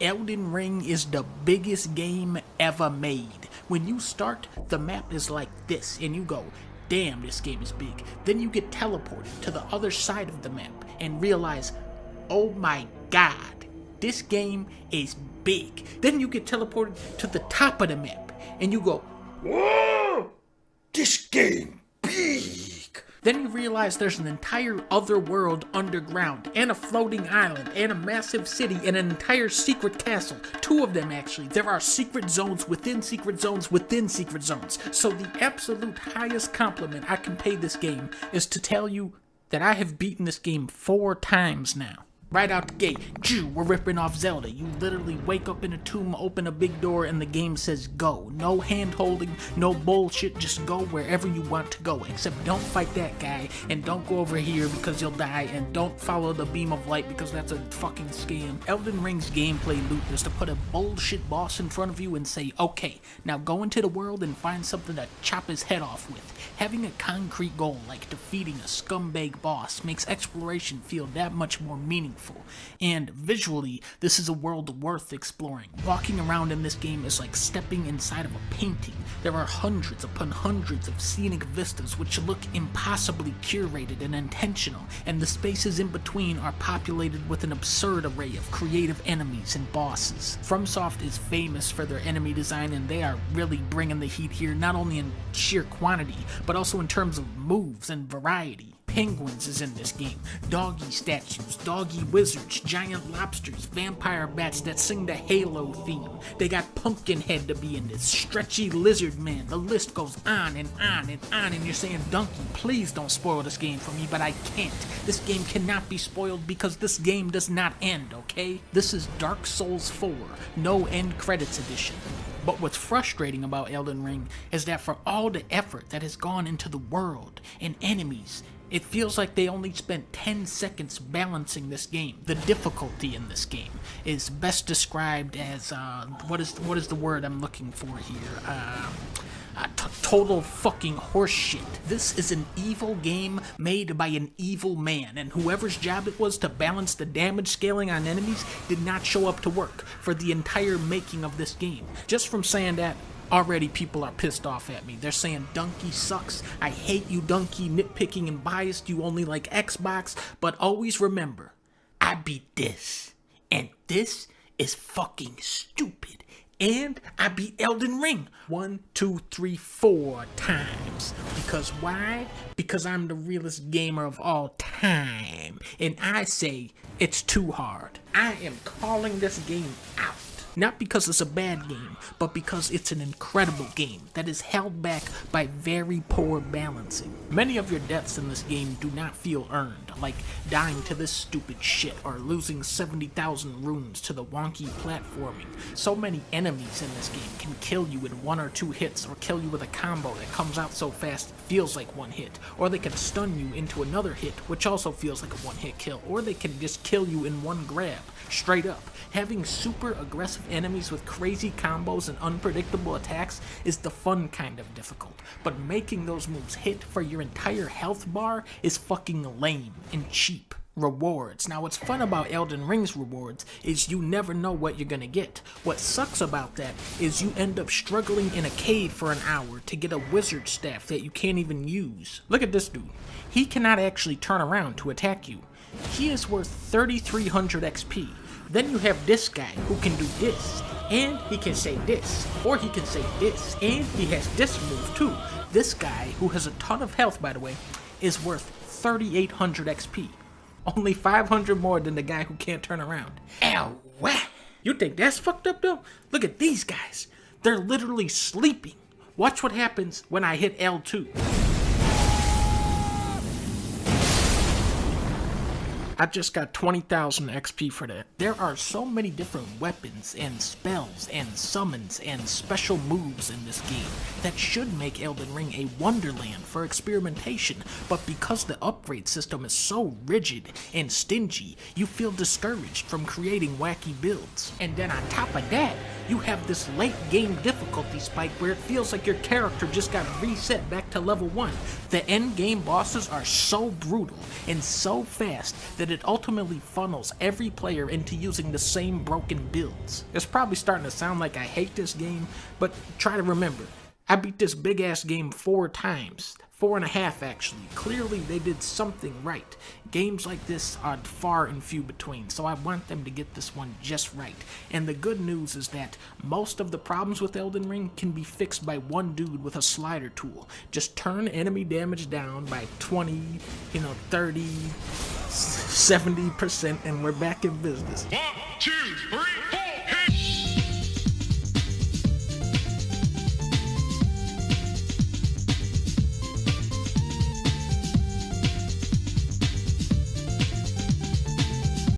Elden Ring is the biggest game ever made. When you start, the map is like this, and you go, damn, this game is big. Then you get teleported to the other side of the map and realize, oh my god, this game is big. Then you get teleported to the top of the map, and you go, whoa, this game big. Then you realize there's an entire other world underground, and a floating island, and a massive city, and an entire secret castle. 2 of them, actually. There are secret zones within secret zones within secret zones. So the absolute highest compliment I can pay this game is to tell you that I have beaten this game 4 times now. Right out the gate, we're ripping off Zelda. You literally wake up in a tomb, open a big door, and the game says go. No hand holding, no bullshit, just go wherever you want to go. Except don't fight that guy, and don't go over here because you'll die, and don't follow the beam of light because that's a fucking scam. Elden Ring's gameplay loop is to put a bullshit boss in front of you and say, okay, now go into the world and find something to chop his head off with. Having a concrete goal like defeating a scumbag boss makes exploration feel that much more meaningful. And visually, this is a world worth exploring. Walking around in this game is like stepping inside of a painting. There are hundreds upon hundreds of scenic vistas which look impossibly curated and intentional, and the spaces in between are populated with an absurd array of creative enemies and bosses. FromSoft is famous for their enemy design, and they are really bringing the heat here, not only in sheer quantity, but also in terms of moves and variety. Penguins is in this game, doggy statues, doggy wizards, giant lobsters, vampire bats that sing the Halo theme. They got Pumpkinhead to be in this, stretchy lizard man. The list goes on and on and on, and you're saying, Donkey, please don't spoil this game for me, but I can't. This game cannot be spoiled because this game does not end, okay? This is Dark Souls 4, no end credits edition. But what's frustrating about Elden Ring is that for all the effort that has gone into the world and enemies, it feels like they only spent 10 seconds balancing this game. The difficulty in this game is best described as, what is the word I'm looking for here? Total fucking horseshit. This is an evil game made by an evil man, and whoever's job it was to balance the damage scaling on enemies did not show up to work for the entire making of this game. Just from saying that, already people are pissed off at me. They're saying Donkey sucks, I hate you Donkey, nitpicking and biased, you only like Xbox, but always remember, I beat this, and this is fucking stupid. And I beat Elden Ring 1, 2, 3, 4 times. Because why? Because I'm the realest gamer of all time. And I say it's too hard. I am calling this game out. Not because it's a bad game, but because it's an incredible game that is held back by very poor balancing. Many of your deaths in this game do not feel earned, like dying to this stupid shit or losing 70,000 runes to the wonky platforming. So many enemies in this game can kill you in 1 or 2 hits, or kill you with a combo that comes out so fast it feels like 1 hit, or they can stun you into another hit, which also feels like a 1-hit kill, or they can just kill you in 1 grab, straight up. Having super aggressive enemies with crazy combos and unpredictable attacks is the fun kind of difficult, but making those moves hit for your entire health bar is fucking lame and cheap. Rewards. Now what's fun about Elden Ring's rewards is you never know what you're gonna get. What sucks about that is you end up struggling in a cave for an hour to get a wizard staff that you can't even use. Look at this dude. He cannot actually turn around to attack you. He is worth 3,300 XP. Then you have this guy who can do this, and he can say this, or he can say this, and he has this move too. This guy, who has a ton of health by the way, is worth 3,800 XP. Only 500 more than the guy who can't turn around. Ow, what? You think that's fucked up though? Look at these guys. They're literally sleeping. Watch what happens when I hit L2. I just got 20,000 XP for that. There are so many different weapons and spells and summons and special moves in this game that should make Elden Ring a wonderland for experimentation, but because the upgrade system is so rigid and stingy, you feel discouraged from creating wacky builds. And then on top of that, you have this late game difficulty spike where it feels like your character just got reset back to level 1. The end game bosses are so brutal and so fast that it ultimately funnels every player into using the same broken builds. It's probably starting to sound like I hate this game, but try to remember, I beat this big ass game 4 times. 4.5 actually. Clearly they did something right. Games like this are far and few between, so I want them to get this one just right. And the good news is that most of the problems with Elden Ring can be fixed by one dude with a slider tool. Just turn enemy damage down by 20, 30, 70%, and we're back in business. 1, 2, 3, 4.